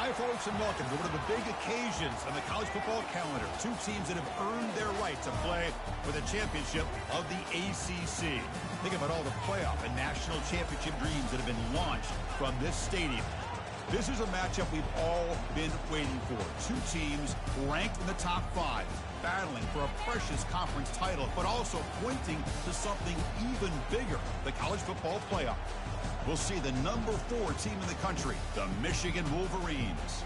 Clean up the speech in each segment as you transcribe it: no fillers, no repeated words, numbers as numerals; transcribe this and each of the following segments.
Hi, folks, and welcome to one of the big occasions on the college football calendar. Two teams that have earned their right to play for the championship of the ACC. Think about all the playoff and national championship dreams that have been launched from this stadium. This is a matchup we've all been waiting for. Two teams ranked in the top 5, battling for a precious conference title, but also pointing to something even bigger, the college football playoff. We'll see the number 4 team in the country, the Michigan Wolverines,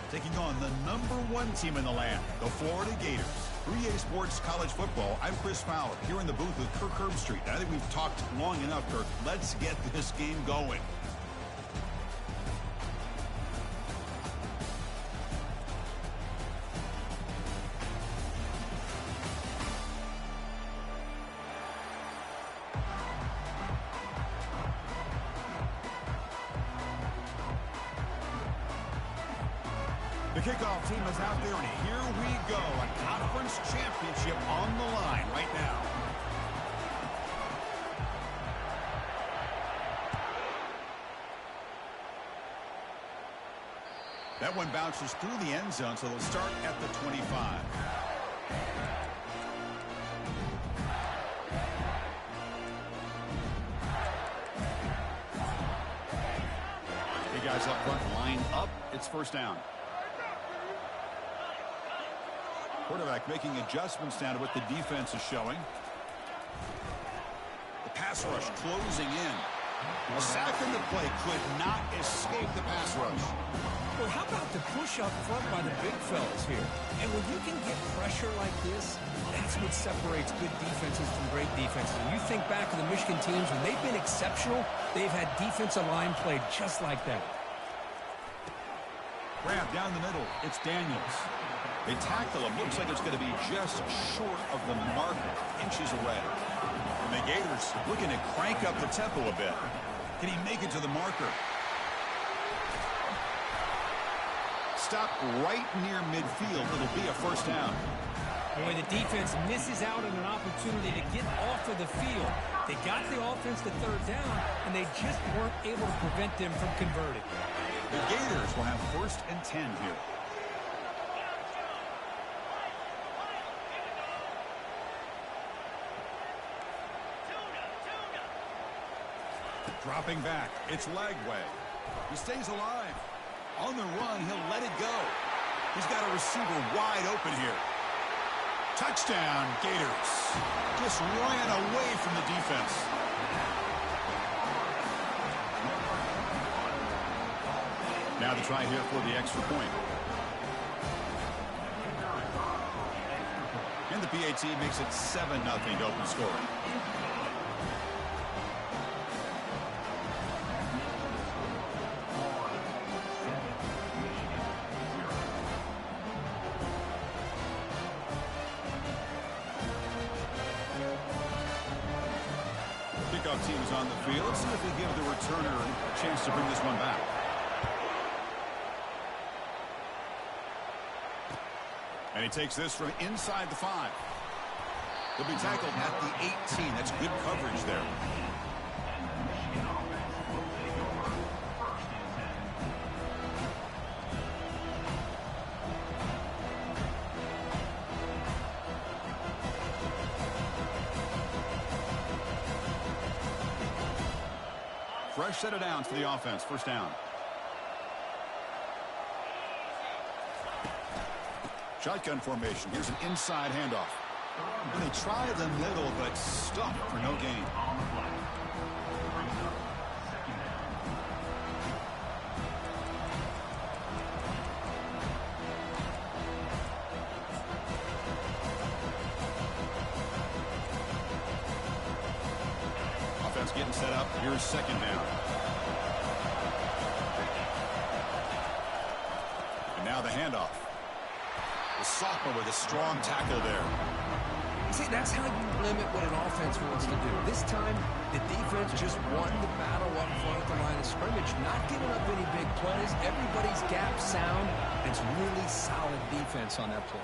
taking on the number 1 team in the land, the Florida Gators. 3A Sports College Football, I'm Chris Fowler, here in the booth with Kirk Herbstreit. I think we've talked long enough, Kirk. Let's get this game going. The kickoff team is out there, and here we go. A conference championship on the line right now. That one bounces through the end zone, so they'll start at the 25. Hey, guys up front, line up. It's first down. Quarterback making adjustments down to what the defense is showing. The pass rush closing in. A sack in the play could not escape the pass rush. Well, how about the push up front by the big fellas here? And when you can get pressure like this, that's what separates good defenses from great defenses. And you think back to the Michigan teams, when they've been exceptional, they've had defensive line played just like that. Grab down the middle. It's Daniels. They tackle him. Looks like it's going to be just short of the mark, inches away. And the Gators looking to crank up the tempo a bit. Can he make it to the marker? Stopped right near midfield. It'll be a first down. Boy, the defense misses out on an opportunity to get off of the field. They got the offense to third down, and they just weren't able to prevent them from converting. The Gators will have first and 10 here. Dropping back, it's Lagway. He stays alive. On the run, he'll let it go. He's got a receiver wide open here. Touchdown, Gators. Just ran away from the defense. Now the try here for the extra point. And the PAT makes it 7-0 to open scoring. Kickoff team is on the field. Let's see if they give the returner a chance to bring this one back. And he takes this from inside the 5. He'll be tackled at the 18. That's good coverage there. Fresh set of downs for the offense. First down. Shotgun formation. Here's an inside handoff. And they try the middle, but stuck for no gain. Offense getting set up. Here's second down. And now the handoff. The sophomore with a strong tackle there. See, that's how you limit what an offense wants to do. This time, the defense just won the battle up front at the line of scrimmage, not giving up any big plays. Everybody's gap sound. It's really solid defense on that play.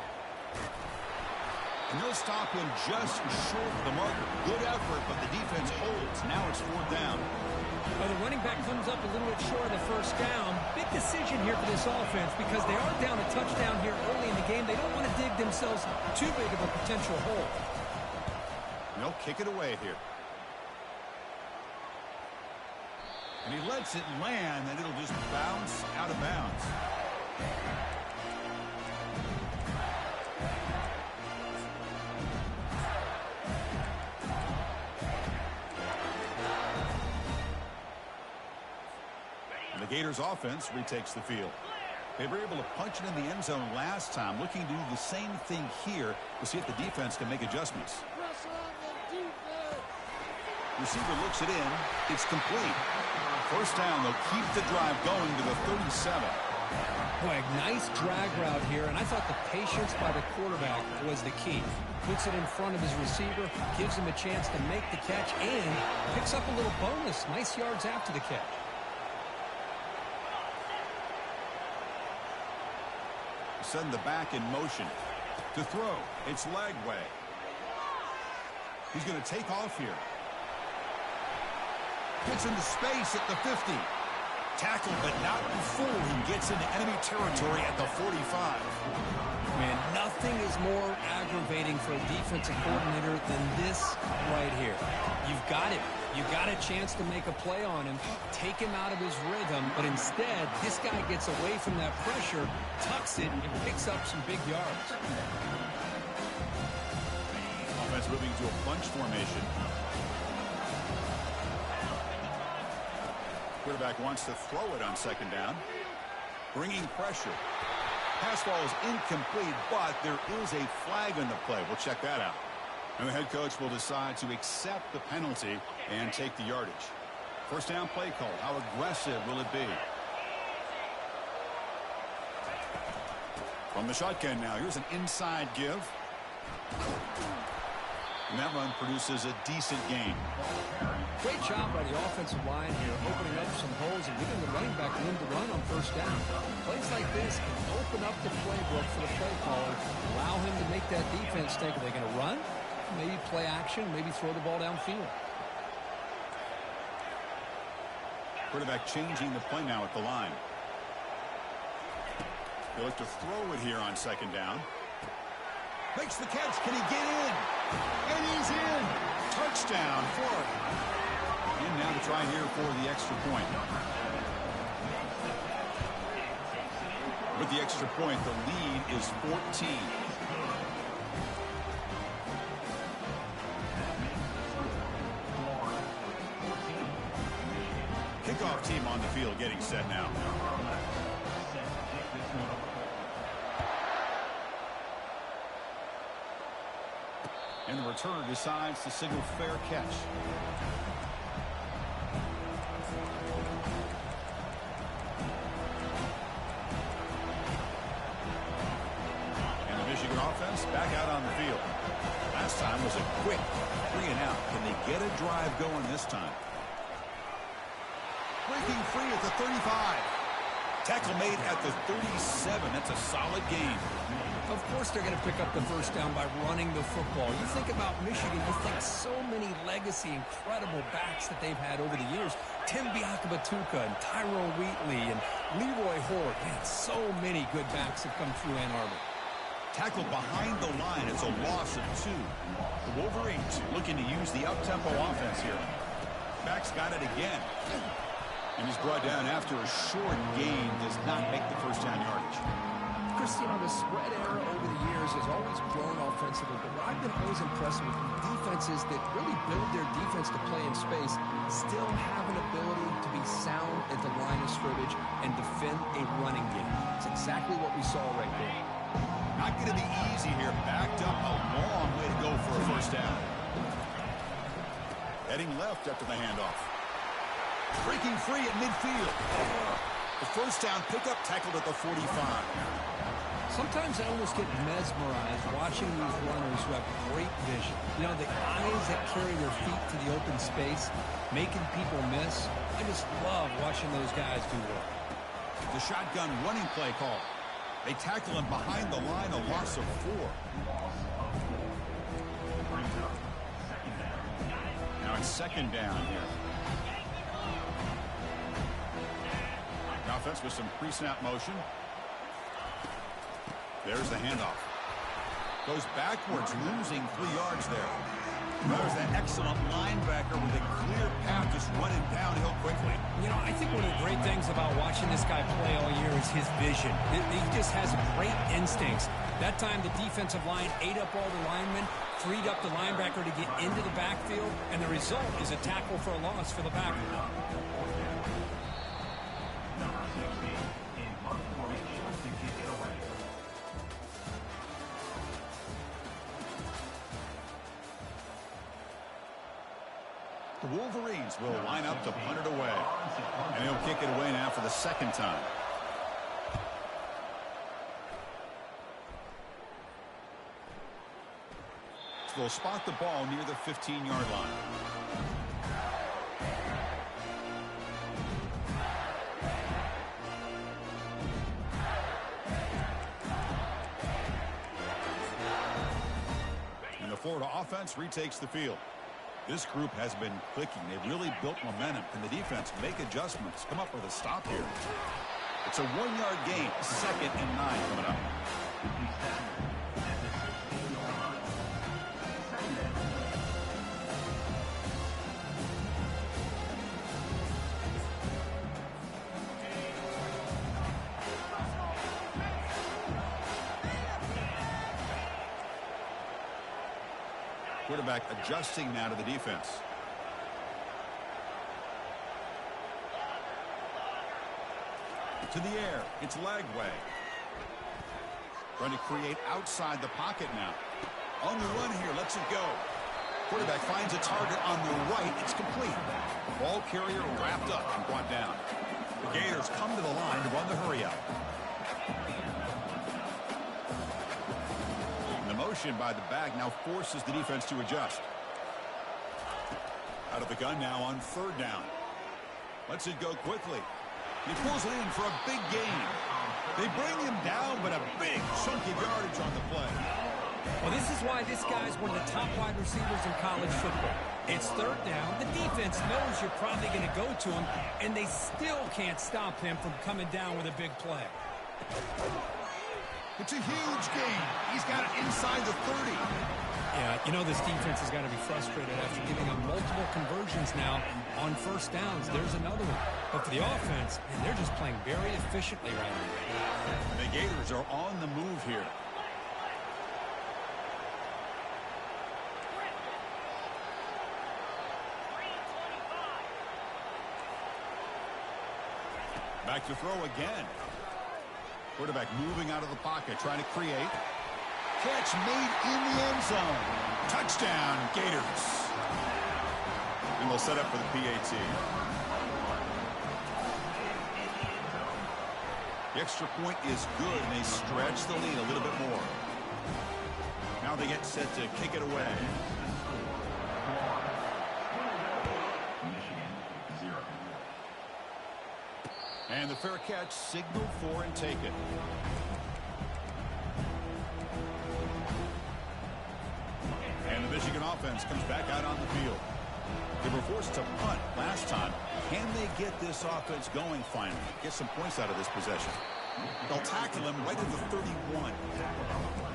And they'll stop him just short of the marker. Good effort, but the defense holds. Now it's 4th down. Well, the running back comes up a little bit short of the first down. Big decision here for this offense because they are down a touchdown here early in the game. They don't want to dig themselves too big of a potential hole. They'll kick it away here. And he lets it land, and it'll just bounce out of bounds. And the Gators offense retakes the field. They were able to punch it in the end zone last time, looking to do the same thing here to see if the defense can make adjustments. Receiver looks it in. It's complete. First down, they'll keep the drive going to the 37. Boy, nice drag route here, and I thought the patience by the quarterback was the key. Puts it in front of his receiver, gives him a chance to make the catch, and picks up a little bonus. Nice yards after the catch. Send the back in motion. To throw, it's Lagway. He's going to take off here. Gets into space at the 50. Tackled, but not before he gets into enemy territory at the 45. Man, nothing is more aggravating for a defensive coordinator than this right here. You've got him. You've got a chance to make a play on him, take him out of his rhythm, but instead, this guy gets away from that pressure, tucks it, and picks up some big yards. Offense moving to a bunch formation. Quarterback wants to throw it on 2nd down. Bringing pressure. Pass ball is incomplete, but there is a flag on the play. We'll check that out. And the head coach will decide to accept the penalty and take the yardage. First down play call. How aggressive will it be? From the shotgun now. Here's an inside give. And that run produces a decent gain. Great job by the offensive line here, opening up some holes and giving the running back room to run on first down. Plays like this can open up the playbook for the play caller, allow him to make that defense think, are they going to run? Maybe play action, maybe throw the ball downfield. Quarterback changing the play now at the line. They look to throw it here on 2nd down. Makes the catch. Can he get in? And he's in. Touchdown, Florida. And now to try here for the extra point. With the extra point, the lead is 14. Kickoff team on the field getting set now. And the returner decides to signal fair catch. And the Michigan offense back out on the field. Last time was a quick 3 and out. Can they get a drive going this time? Breaking free at the 35. Tackle made at the 37. That's a solid game. Of course they're going to pick up the first down by running the football. You think about Michigan, you think so many legacy, incredible backs that they've had over the years. Tim Biakabatuka and Tyrone Wheatley and Leroy Horde. Man, so many good backs have come through Ann Arbor. Tackled behind the line. It's a loss of 2. The Wolverines looking to use the up-tempo offense here. Back's got it again. And he's brought down after a short gain. Does not make the first down yardage. Christian, the spread era over the years has always grown offensively, but what I've been always impressed with defenses that really build their defense to play in space still have an ability to be sound at the line of scrimmage and defend a running game. It's exactly what we saw right there. Not going to be easy here. Backed up a long way to go for a first down. Heading left after the handoff. Breaking free at midfield. The first down pickup tackled at the 45. Sometimes I almost get mesmerized watching these runners who have great vision. You know, the eyes that carry their feet to the open space, making people miss. I just love watching those guys do work. The shotgun running play call. They tackle him behind the line, a loss of 4. second down here. The offense with some pre-snap motion. There's the handoff. Goes backwards, losing 3 yards there. There's an excellent linebacker with a clear path, just running downhill quickly. You know, I think one of the great things about watching this guy play all year is his vision. He just has great instincts. That time the defensive line ate up all the linemen, freed up the linebacker to get into the backfield, and the result is a tackle for a loss for the backer. The Wolverines will line up to punt it away. And he'll kick it away now for the second time. So they'll spot the ball near the 15-yard line. And the Florida offense retakes the field. This group has been clicking. They've really built momentum. Can the defense make adjustments? Come up with a stop here. It's a 1-yard gain. 2nd and 9 coming up. Quarterback adjusting now to the defense. To the air. It's Lagway. Trying to create outside the pocket now. On the run here. Lets it go. Quarterback finds a target on the right. It's complete. Ball carrier wrapped up and brought down. The Gators come to the line to run the hurry up. Motion by the back now forces the defense to adjust. Out of the gun now on 3rd down. Lets it go quickly. He pulls it in for a big gain. They bring him down, but a big chunk of yardage on the play. Well, this is why this guy's one of the top wide receivers in college football. It's 3rd down. The defense knows you're probably going to go to him, and they still can't stop him from coming down with a big play. It's a huge gain. He's got it inside the 30. Yeah, you know this defense has got to be frustrated after giving them multiple conversions now on 1st downs. There's another one. But for the offense, man, they're just playing very efficiently right now. The Gators are on the move here. Back to throw again. Quarterback moving out of the pocket, trying to create. Catch made in the end zone. Touchdown, Gators. And they'll set up for the PAT. The extra point is good, and they stretch the lead a little bit more. Now they get set to kick it away. And the fair catch signaled for and taken. And the Michigan offense comes back out on the field. They were forced to punt last time. Can they get this offense going finally? Get some points out of this possession. They'll tackle him right at the 31.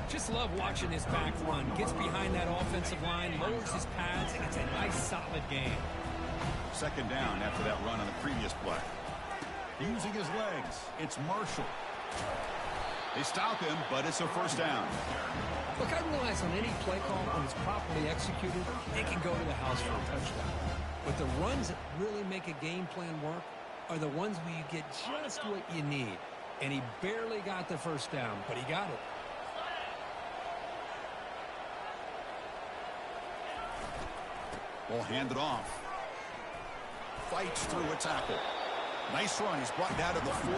Just love watching this back run. Gets behind that offensive line, lowers his pads, and it's a nice solid game. 2nd down after that run on the previous play. Using his legs, it's Marshall. They stop him, but it's a 1st down. Look, I realize on any play call, when it's properly executed, it can go to the house for a touchdown. But the runs that really make a game plan work are the ones where you get just what you need. And he barely got the 1st down, but he got it. Ball handed off. Fights through a tackle. Nice run. He's brought down to the 44.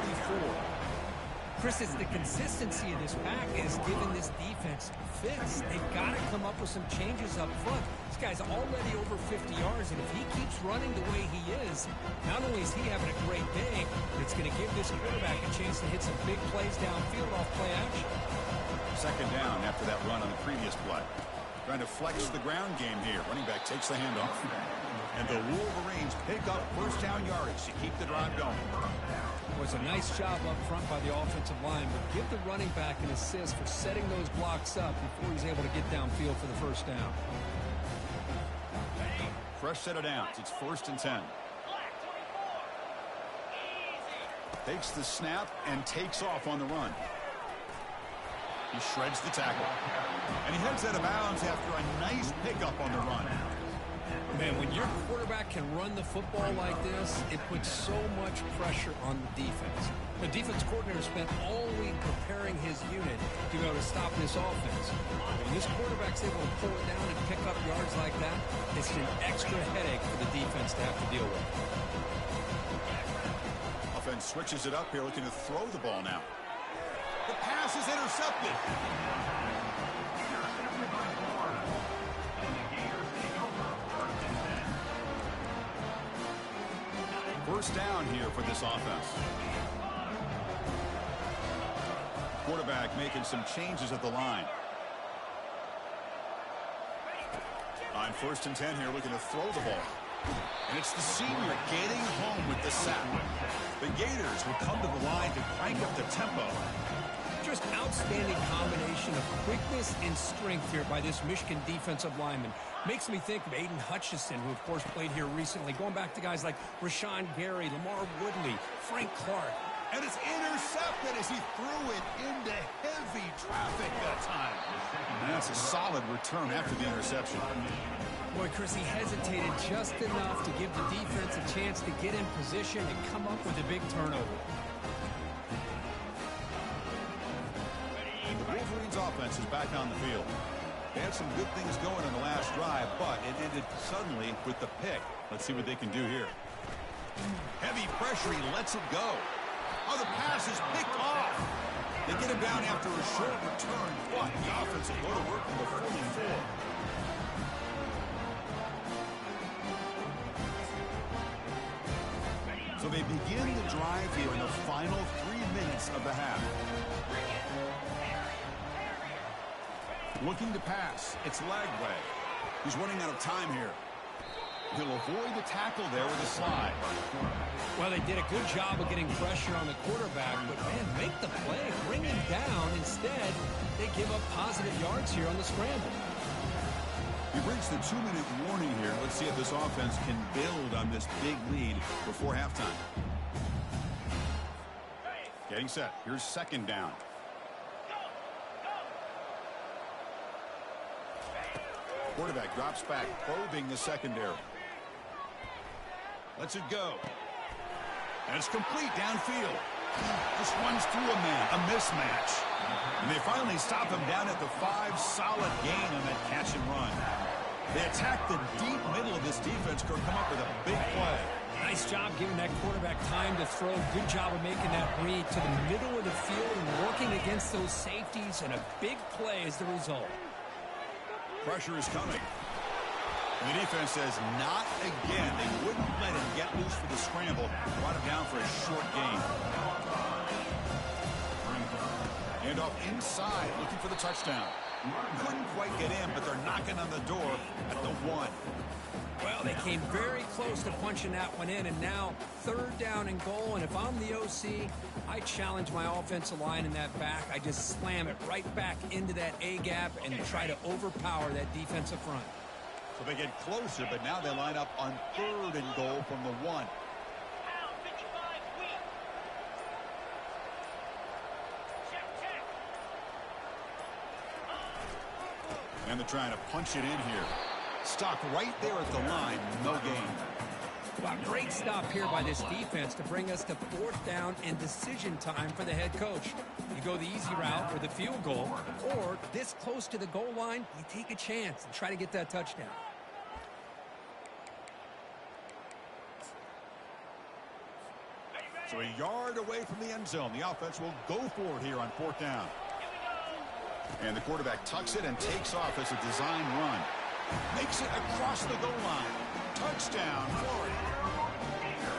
Chris, it's the consistency of this pack is giving this defense fits. They've got to come up with some changes up front. This guy's already over 50 yards, and if he keeps running the way he is, not only is he having a great day, but it's going to give this quarterback a chance to hit some big plays downfield off play action. 2nd down after that run on the previous play. Trying to flex the ground game here. Running back takes the handoff. And the Wolverines pick up first down yardage to keep the drive going. It was a nice job up front by the offensive line, but give the running back an assist for setting those blocks up before he's able to get downfield for the first down. Fresh set of downs. It's 1st and 10. Takes the snap and takes off on the run. He shreds the tackle. And he heads out of bounds after a nice pickup on the run. Man, when your quarterback can run the football like this, it puts so much pressure on the defense. The defense coordinator spent all week preparing his unit to be able to stop this offense. When this quarterback's able to pull it down and pick up yards like that, it's an extra headache for the defense to have to deal with. Offense switches it up here, looking to throw the ball now. The pass is intercepted. First down here for this offense. Quarterback making some changes at the line. On 1st and 10 here, looking to throw the ball. And it's the senior getting home with the sack. The Gators will come to the line to crank up the tempo. Just outstanding combination of quickness and strength here by this Michigan defensive lineman. Makes me think of Aiden Hutchinson, who, of course, played here recently. Going back to guys like Rashawn Gary, Lamar Woodley, Frank Clark. And it's intercepted as he threw it into heavy traffic that time. And that's a solid return after the interception. Boy, Chris, he hesitated just enough to give the defense a chance to get in position and come up with a big turnover. The Wolverines offense is back on the field. They had some good things going on the last drive, but it ended suddenly with the pick. Let's see what they can do here. Heavy pressure, he lets it go. Oh, the pass is picked off. They get him down after a short return, but the offense will go to work from the 44. So they begin the drive here in the final 3 minutes of the half. Looking to pass. It's Lagway. He's running out of time here. He'll avoid the tackle there with a slide. Well, they did a good job of getting pressure on the quarterback, but, man, make the play. Bring him down. Instead, they give up positive yards here on the scramble. We've reached the 2-minute warning here. Let's see if this offense can build on this big lead before halftime. Getting set. Here's 2nd down. Quarterback drops back, probing the secondary. Lets it go. And it's complete downfield. Just runs through a man, a mismatch. And they finally stop him down at the 5. Solid gain on that catch and run. They attack the deep middle of this defense, come up with a big play. Nice job giving that quarterback time to throw. Good job of making that read to the middle of the field and working against those safeties, and a big play is the result. Pressure is coming. And the defense says, not again. They wouldn't let him get loose for the scramble. Brought him down for a short gain. And off inside, looking for the touchdown. Couldn't quite get in, but they're knocking on the door at the 1. Well, they came very close to punching that one in, and now 3rd down and goal. And if I'm the OC, I challenge my offensive line in that back. I just slam it right back into that A-gap and try to overpower that defensive front. So they get closer, but now they line up on 3rd and goal from the 1. And they're trying to punch it in here. Stopped right there at the line. No gain. Wow, great stop here by this defense to bring us to 4th down and decision time for the head coach. You go the easy route or the field goal, or this close to the goal line, you take a chance and try to get that touchdown. So a yard away from the end zone. The offense will go for it here on 4th down. And the quarterback tucks it and takes off as a design run. Makes it across the goal line. Touchdown, Florida.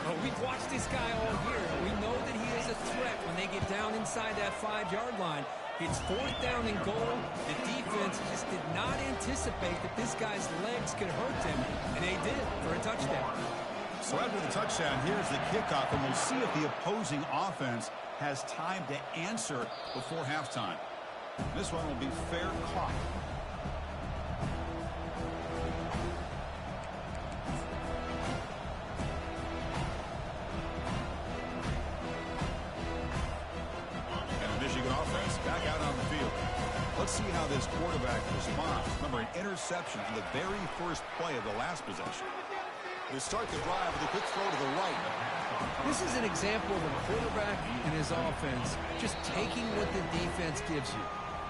Well, we've watched this guy all year. We know that he is a threat when they get down inside that 5-yard line. It's 4th down and goal. The defense just did not anticipate that this guy's legs could hurt him, and they did for a touchdown. So after the touchdown, here's the kickoff, and we'll see if the opposing offense has time to answer before halftime. This one will be fair caught. Michigan offense back out on the field. Let's see how this quarterback responds. Remember, an interception from the very first play of the last possession. They start the drive with a quick throw to the right. This is an example of a quarterback and his offense just taking what the defense gives you.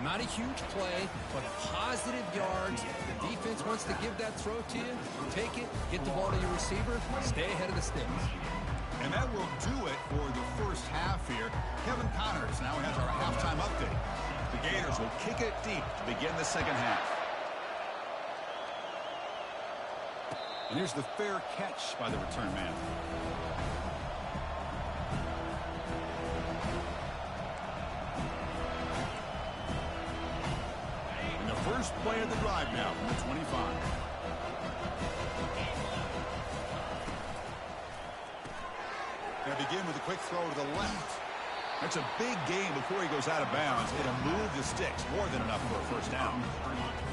Not a huge play, but positive yards. The defense wants to give that throw to you. Take it, get the ball to your receiver, stay ahead of the sticks. And that will do it for the first half here. Kevin Connors now has our halftime update. The Gators will kick it deep to begin the second half. And here's the fair catch by the return man. And the first play of the drive now from the 25. Going to begin with a quick throw to the left. That's a big gain before he goes out of bounds. It'll move the sticks, more than enough for a first down.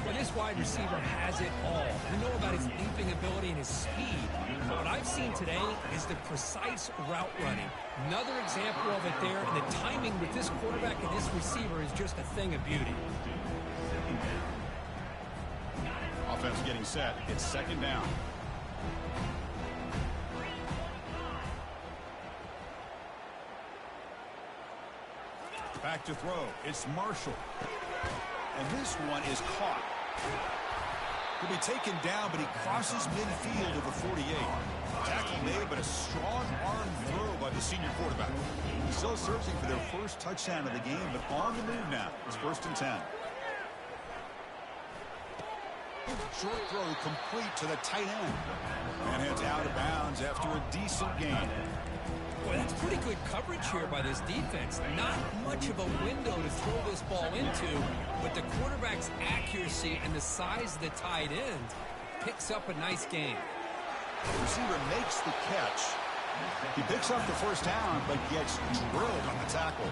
Well, this wide receiver has it all. We know about his leaping ability and his speed. But what I've seen today is the precise route running. Another example of it there, and the timing with this quarterback and this receiver is just a thing of beauty. Offense getting set. It's second down. Back to throw. It's Marshall. And this one is caught. He'll be taken down, but he crosses midfield of the 48. Tackle made, but a strong arm throw by the senior quarterback. Still searching for their first touchdown of the game, but on the move now. It's 1st and 10. Short throw complete to the tight end. And heads out of bounds after a decent gain. Boy, that's pretty good coverage here by this defense. Not much of a window to throw this ball into, but the quarterback's accuracy and the size of the tight end picks up a nice gain. The receiver makes the catch. He picks up the first down, but gets drilled on the tackle.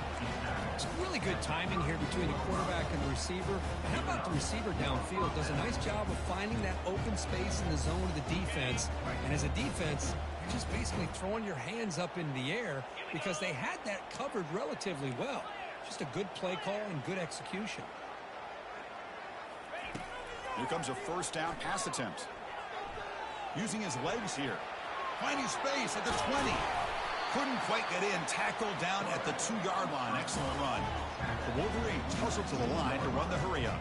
It's really good timing here between the quarterback and the receiver. And how about the receiver downfield? Does a nice job of finding that open space in the zone of the defense. And as a defense, you're just basically throwing your hands up in the air because they had that covered relatively well. Just a good play call and good execution. Here comes a first down pass attempt. Using his legs here. Finding space at the 20. Couldn't quite get in. Tackled down at the 2-yard line. Excellent run. The Wolverines hustle to the line to run the hurry up.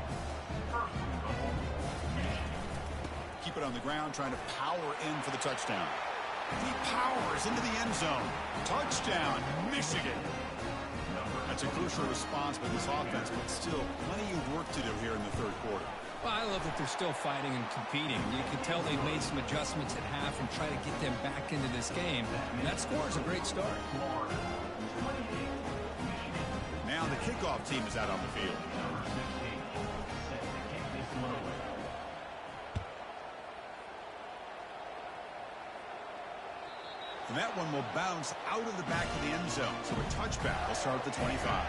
Keep it on the ground, trying to power in for the touchdown. He powers into the end zone. Touchdown, Michigan. That's a crucial response by this offense, but still plenty of work to do here in the third quarter. Well, I love that they're still fighting and competing. You can tell they've made some adjustments at half and try to get them back into this game. And that score is a great start. Now the kickoff team is out on the field. And that one will bounce out of the back of the end zone. So a touchback will start at the 25.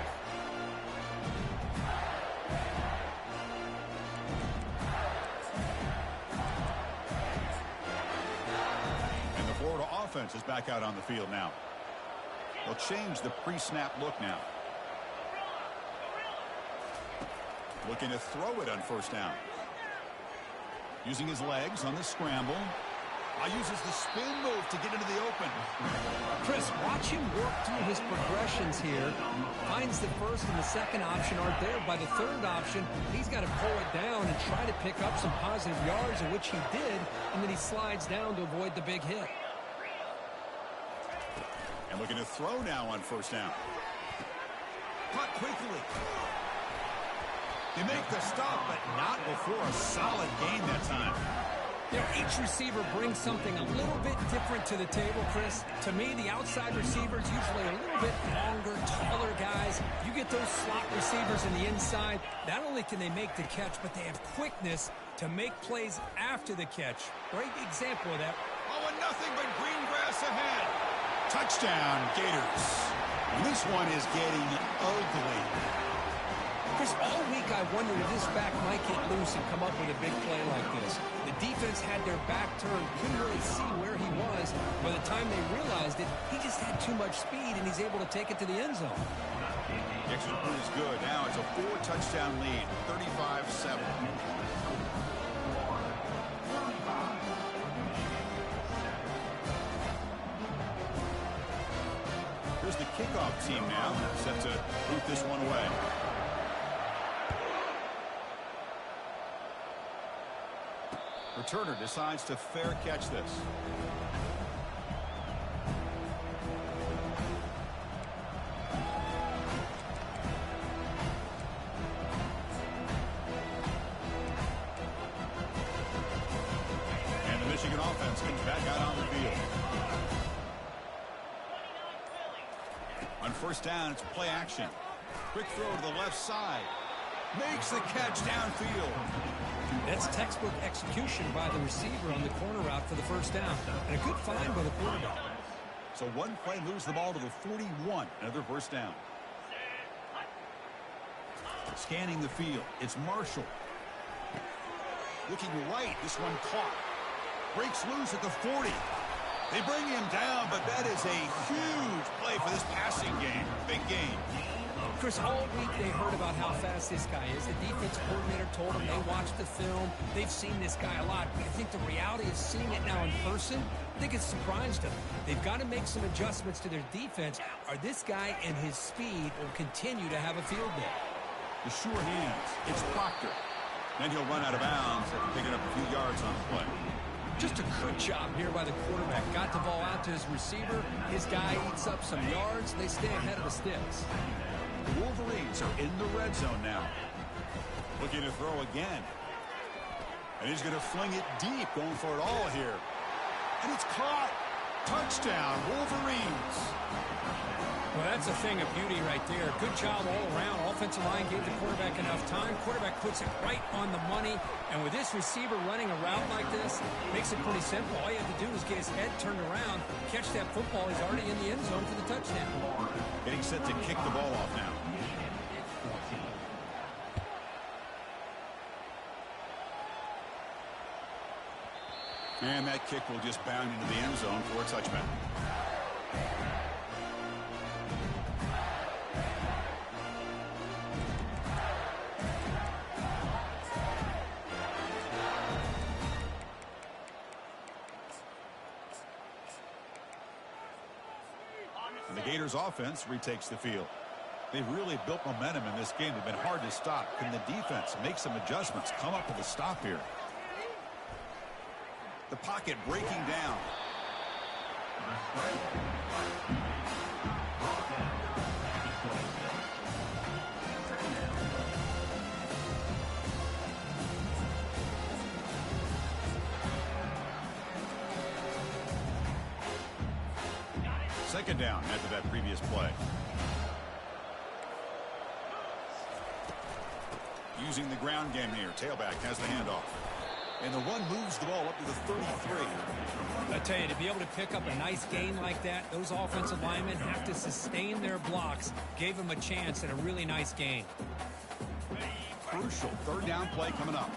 And the Florida offense is back out on the field now. They'll change the pre-snap look now. Looking to throw it on first down. Using his legs on the scramble. Uses the spin move to get into the open. Chris, watch him work through his progressions here. Finds the first and the second option aren't there. By the third option, he's got to pull it down and try to pick up some positive yards, in which he did, and then he slides down to avoid the big hit. And looking to throw now on first down. Caught quickly. They make the stop, but not before a solid gain that time. You know, each receiver brings something a little bit different to the table, Chris. To me, the outside receivers usually a little bit longer, taller guys. You get those slot receivers in the inside, not only can they make the catch, but they have quickness to make plays after the catch. Great example of that. Oh, and nothing but green grass ahead. Touchdown, Gators. And this one is getting ugly. Chris, all week I wondered if this back might get loose and come up with a big play like this. The defense had their back turned, couldn't really see where he was. By the time they realized it, he just had too much speed, and he's able to take it to the end zone. The extra point is good. Now it's a 4-touchdown lead, 35-7. Here's the kickoff team now, set to boot this one away. Returner decides to fair catch this. And the Michigan offense comes back out on the field. On first down, it's play action. Quick throw to the left side. Makes the catch downfield. That's textbook execution by the receiver on the corner route for the first down. And a good find by the quarterback. So one play moves the ball to the 41. Another first down. Scanning the field. It's Marshall. Looking right. This one caught. Breaks loose at the 40. They bring him down, but that is a huge play for this passing game. Big game. Chris, all week they heard about how fast this guy is. The defense coordinator told them they watched the film. They've seen this guy a lot. But I think the reality of seeing it now in person, I think it's surprised them. They've got to make some adjustments to their defense, or this guy and his speed will continue to have a field day. The sure hands. It's Proctor. Then he'll run out of bounds after picking up a few yards on the play. Just a good job here by the quarterback. Got the ball out to his receiver. His guy eats up some yards. They stay ahead of the sticks. The Wolverines are in the red zone now. Looking to throw again. And he's going to fling it deep, going for it all here. And it's caught. Touchdown, Wolverines. Well, that's a thing of beauty right there. Good job all around. Offensive line gave the quarterback enough time. Quarterback puts it right on the money. And with this receiver running a route like this, makes it pretty simple. All you have to do is get his head turned around, catch that football. He's already in the end zone for the touchdown. Getting set to kick the ball off now. And that kick will just bound into the end zone for a touchback. And the Gators offense retakes the field. They've really built momentum in this game. They've been hard to stop. Can the defense make some adjustments, come up with a stop here? The pocket breaking down. Second down after that previous play. Using the ground game here. Tailback has the handoff. And the run moves the ball up to the 33. I tell you, to be able to pick up a nice gain like that, those offensive linemen have to sustain their blocks. Gave them a chance and a really nice gain. Crucial third down play coming up.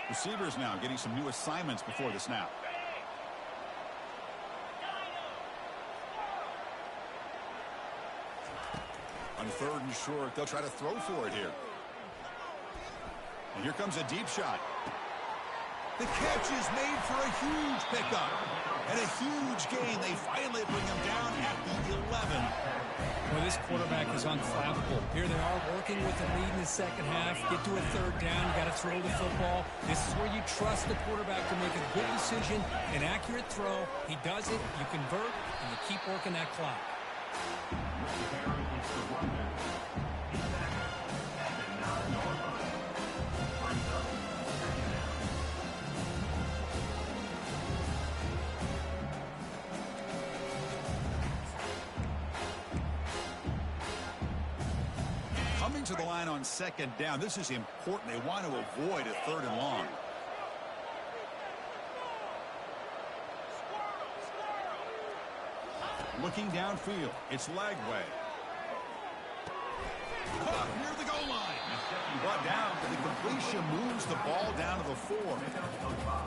Receivers now getting some new assignments before the snap. On third and short, they'll try to throw for it here. And here comes a deep shot. The catch is made for a huge pickup. And a huge gain. They finally bring him down at the 11. Well, this quarterback is unflappable. Here they are working with the lead in the second half. Get to a third down. You got to throw the football. This is where you trust the quarterback to make a good decision, an accurate throw. He does it, you convert, and you keep working that clock. Heading to the line on second down. This is important. They want to avoid a third and long. Looking downfield. It's Lagway. Caught near the goal line. Brought down, but the completion moves the ball down to the 4.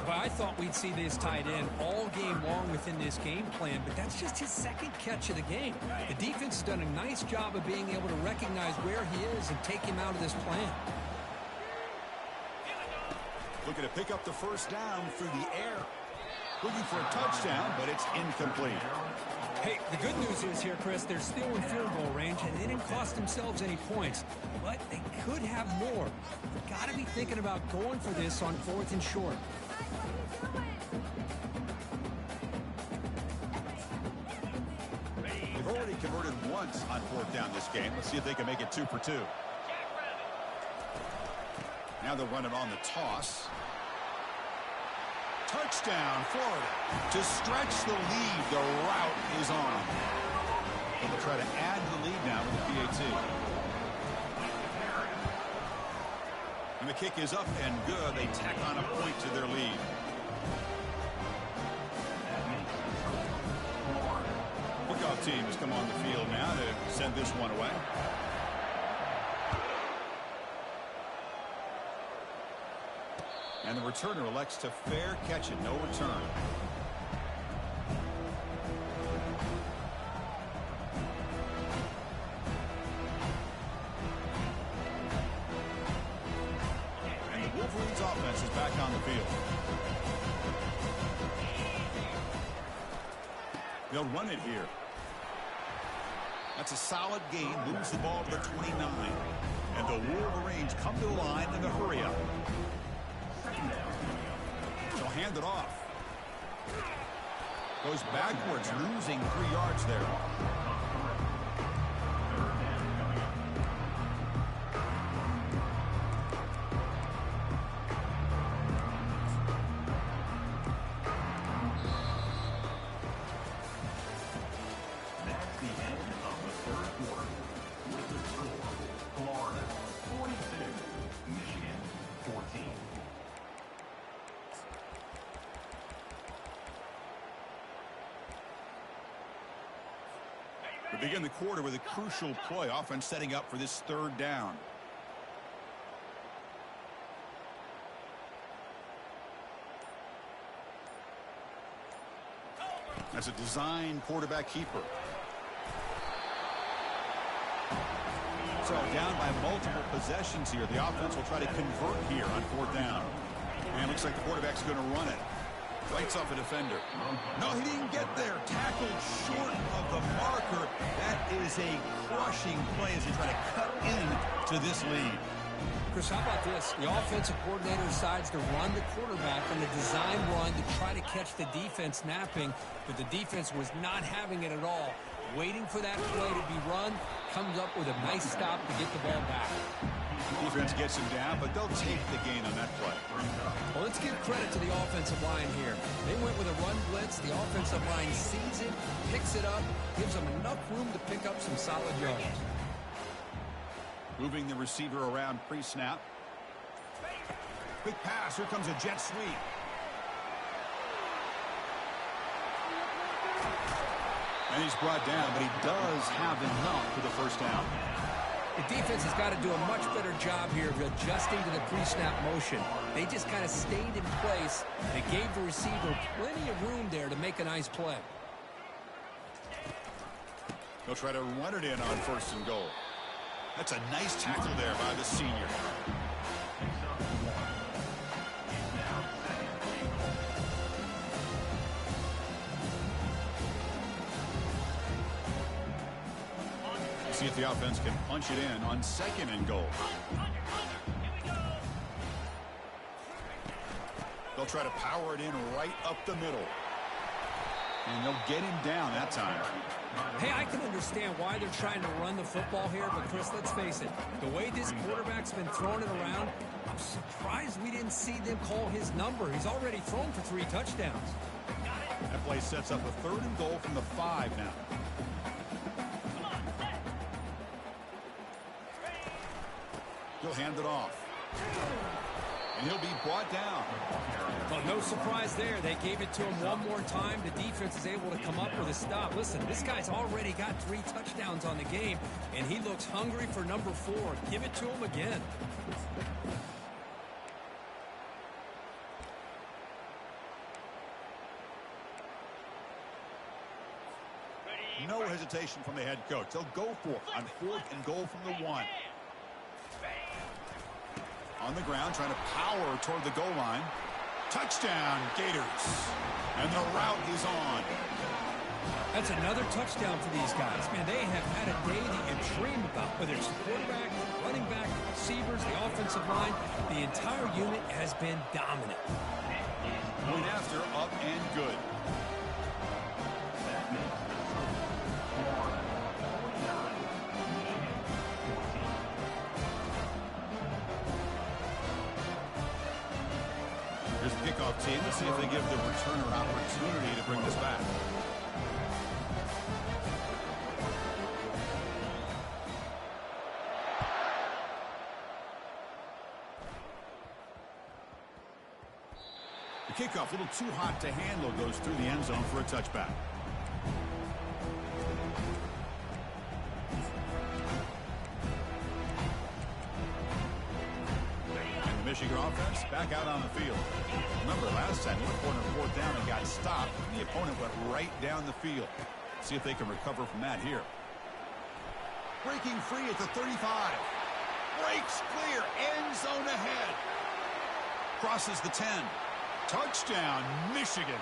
Well, I thought we'd see this tight end all game long within this game plan, but that's just his second catch of the game. The defense has done a nice job of being able to recognize where he is and take him out of this plan. Looking to pick up the first down through the air. Looking for a touchdown, but it's incomplete. Hey, the good news is here, Chris, they're still in field goal range, and they didn't cost themselves any points. But they could have more. Got to be thinking about going for this on 4th and short. They've already converted once on 4th down this game. Let's see if they can make it 2 for 2. Now they'll run it on the toss. Touchdown, Florida. To stretch the lead, the route is on. And they'll try to add to the lead now with the PAT. And the kick is up and good. They tack on a point to their lead. Kickoff teams come on the field now to send this one away. And the returner elects to fair catch it, no return. And the Wolverines offense is back on the field. They'll run it here. That's a solid gain, moves the ball to the 29. And the Wolverines come to the line in a hurry up. They'll hand it off. Goes backwards, losing 3 yards there. That's the end of the 3rd quarter. With the score, Florida 42, Michigan 14. We begin the quarter with a crucial play, offense setting up for this 3rd down. That's a design quarterback keeper. So down by multiple possessions here. The offense will try to convert here on 4th down. And it looks like the quarterback's going to run it. Fights off a defender. No, he didn't get there. Tackled short of the marker. That is a crushing play as they try to cut in to this lead. Chris, how about this? The offensive coordinator decides to run the quarterback on the design run to try to catch the defense napping, but the defense was not having it at all. Waiting for that play to be run, comes up with a nice stop to get the ball back. Defense gets him down, but they'll take the gain on that play. Well, let's give credit to the offensive line here. They went with a run blitz. The offensive line sees it, picks it up, gives them enough room to pick up some solid yards. Moving the receiver around pre-snap. Quick pass. Here comes a jet sweep. And he's brought down, but he does have enough for the first down. The defense has got to do a much better job here of adjusting to the pre-snap motion. They just kind of stayed in place. They gave the receiver plenty of room there to make a nice play. They'll try to run it in on 1st and goal. That's a nice tackle there by the senior. See if the offense can punch it in on 2nd and goal. They'll try to power it in right up the middle. And they'll get him down that time. Hey, I can understand why they're trying to run the football here, but Chris, let's face it, the way this quarterback's been throwing it around, I'm surprised we didn't see them call his number. He's already thrown for 3 touchdowns. That play sets up a 3rd and goal from the 5 now. hand it off. And he'll be brought down. Well, no surprise there. They gave it to him one more time. The defense is able to come up with a stop. Listen, this guy's already got 3 touchdowns on the game, and he looks hungry for number 4. Give it to him again. No hesitation from the head coach. They'll go for it on 4th and goal from the 1. On the ground, trying to power toward the goal line. Touchdown, Gators. And the route is on. That's another touchdown for these guys. Man, they have had a day that you dream about, whether it's the quarterback, running back, receivers, the offensive line. The entire unit has been dominant. Point after, up and good. Here's the kickoff team. Let's see if they give the returner an opportunity to bring this back. The kickoff, a little too hot to handle, goes through the end zone for a touchback. Michigan offense back out on the field. Remember last time, they were corner 4th down and got stopped. The opponent went right down the field. See if they can recover from that here. Breaking free at the 35. Breaks clear. End zone ahead. Crosses the 10. Touchdown, Michigan.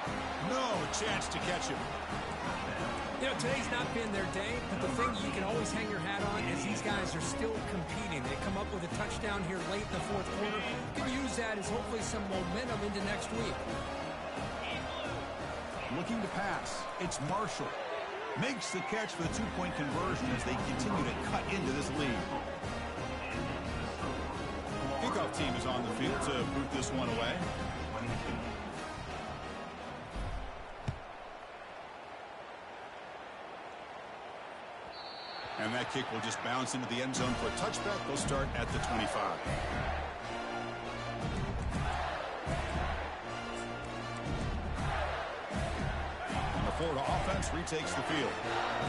No chance to catch him. You know, today's not been their day, but the thing you can always hang your hat on is these guys are still competing. They come up with a touchdown here late in the 4th quarter. You can use that as hopefully some momentum into next week. Looking to pass. It's Marshall. Makes the catch for the 2-point conversion as they continue to cut into this lead. Kickoff team is on the field to boot this one away. And that kick will just bounce into the end zone for a touchback. They'll start at the 25. And the Florida offense retakes the field.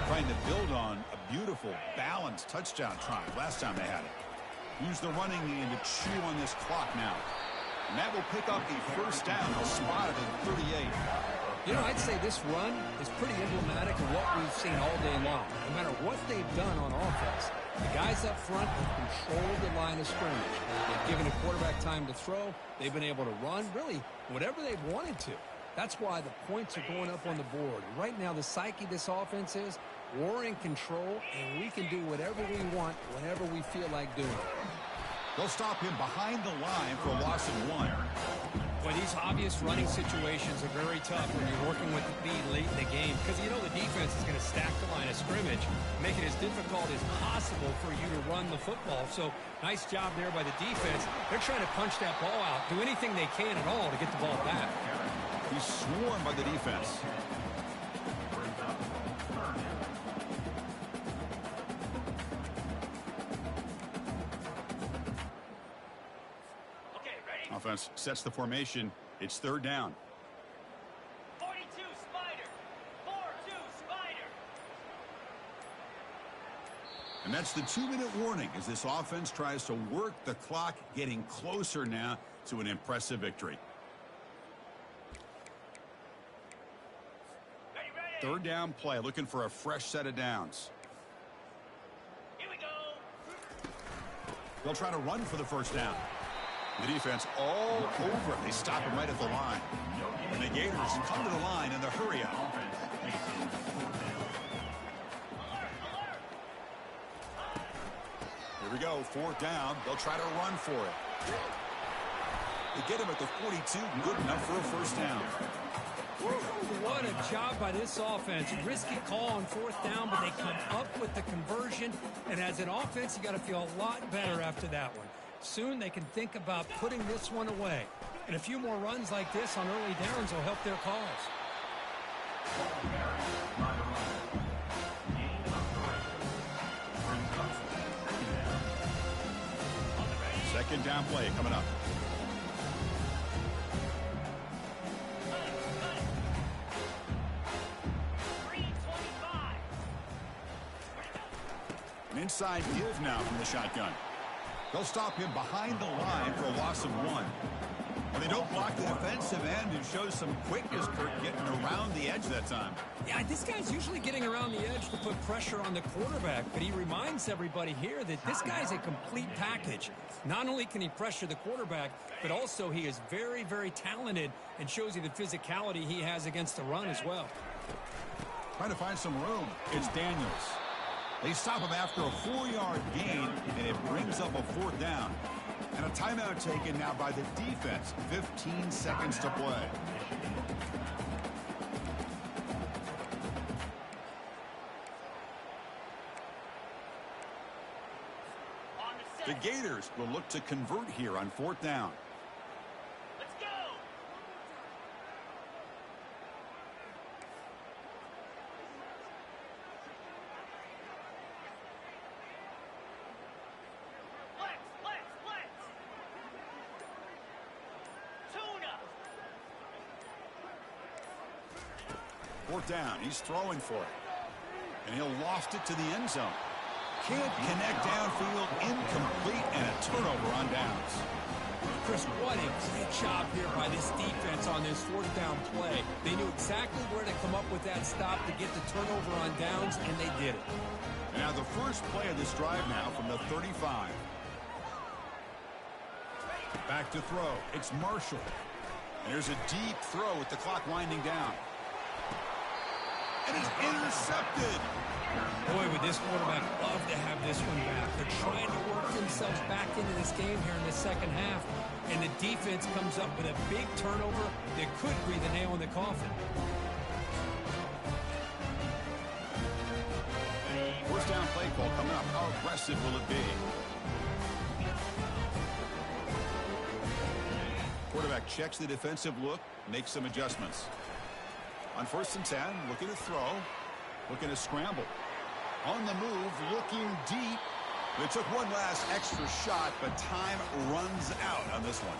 Trying to build on a beautiful, balanced touchdown drive last time they had it. Use the running game to chew on this clock now. And that will pick up the first down. They'll spot it at 38. You know, I'd say this run is pretty emblematic of what we've seen all day long. No matter what they've done on offense, the guys up front have controlled the line of scrimmage. They've given the quarterback time to throw. They've been able to run, really, whatever they've wanted to. That's why the points are going up on the board. Right now, the psyche of this offense is we're in control, and we can do whatever we want whenever we feel like doing it. They'll stop him behind the line for a loss of 1. Boy, these obvious running situations are very tough when you're working with the lead late in the game because you know the defense is going to stack the line of scrimmage, make it as difficult as possible for you to run the football. So nice job there by the defense. They're trying to punch that ball out, do anything they can at all to get the ball back. He's swarmed by the defense. Offense sets the formation. It's 3rd down. 42 Spider. 4-2 Spider. And that's the 2-minute warning as this offense tries to work the clock, getting closer now to an impressive victory. Ready. 3rd down play, looking for a fresh set of downs. Here we go. They'll try to run for the first down. The defense all over it. They stop him right at the line. And the Gators come to the line in the hurry up. Here we go, 4th down. They'll try to run for it. They get him at the 42, good enough for a first down. What a job by this offense. Risky call on 4th down, but they come up with the conversion. And as an offense, you got to feel a lot better after that one. Soon they can think about putting this one away. And a few more runs like this on early downs will help their cause. Second down play coming up. An inside give now from the shotgun. They'll stop him behind the line for a loss of 1. And they don't block the defensive end and show some quickness, Kirk, getting around the edge that time. Yeah, this guy's usually getting around the edge to put pressure on the quarterback, but he reminds everybody here that this guy's a complete package. Not only can he pressure the quarterback, but also he is very, very talented and shows you the physicality he has against the run as well. Trying to find some room. It's Daniels. They stop him after a 4-yard gain, and it brings up a 4th down. And a timeout taken now by the defense. 15 seconds to play. The Gators will look to convert here on 4th down. Let's go. Flex. Tuna. 4th down. He's throwing for it. And he'll loft it to the end zone. Can't connect downfield, incomplete, and a turnover on downs. Chris, what a great job here by this defense on this 4th down play. They knew exactly where to come up with that stop to get the turnover on downs, and they did it. And now the first play of this drive now from the 35. Back to throw. It's Marshall. And there's a deep throw with the clock winding down. And it's intercepted. Boy, would this quarterback love to have this one back. They're trying to work themselves back into this game here in the second half, and the defense comes up with a big turnover that could breathe a nail in the coffin. First down play call coming up. How aggressive will it be? Quarterback checks the defensive look, makes some adjustments. On 1st and 10, looking to throw, looking to scramble. On the move, looking deep. They took one last extra shot, but time runs out on this one.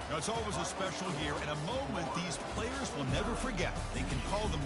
Now, it's always a special year and a moment these players will never forget. They can call them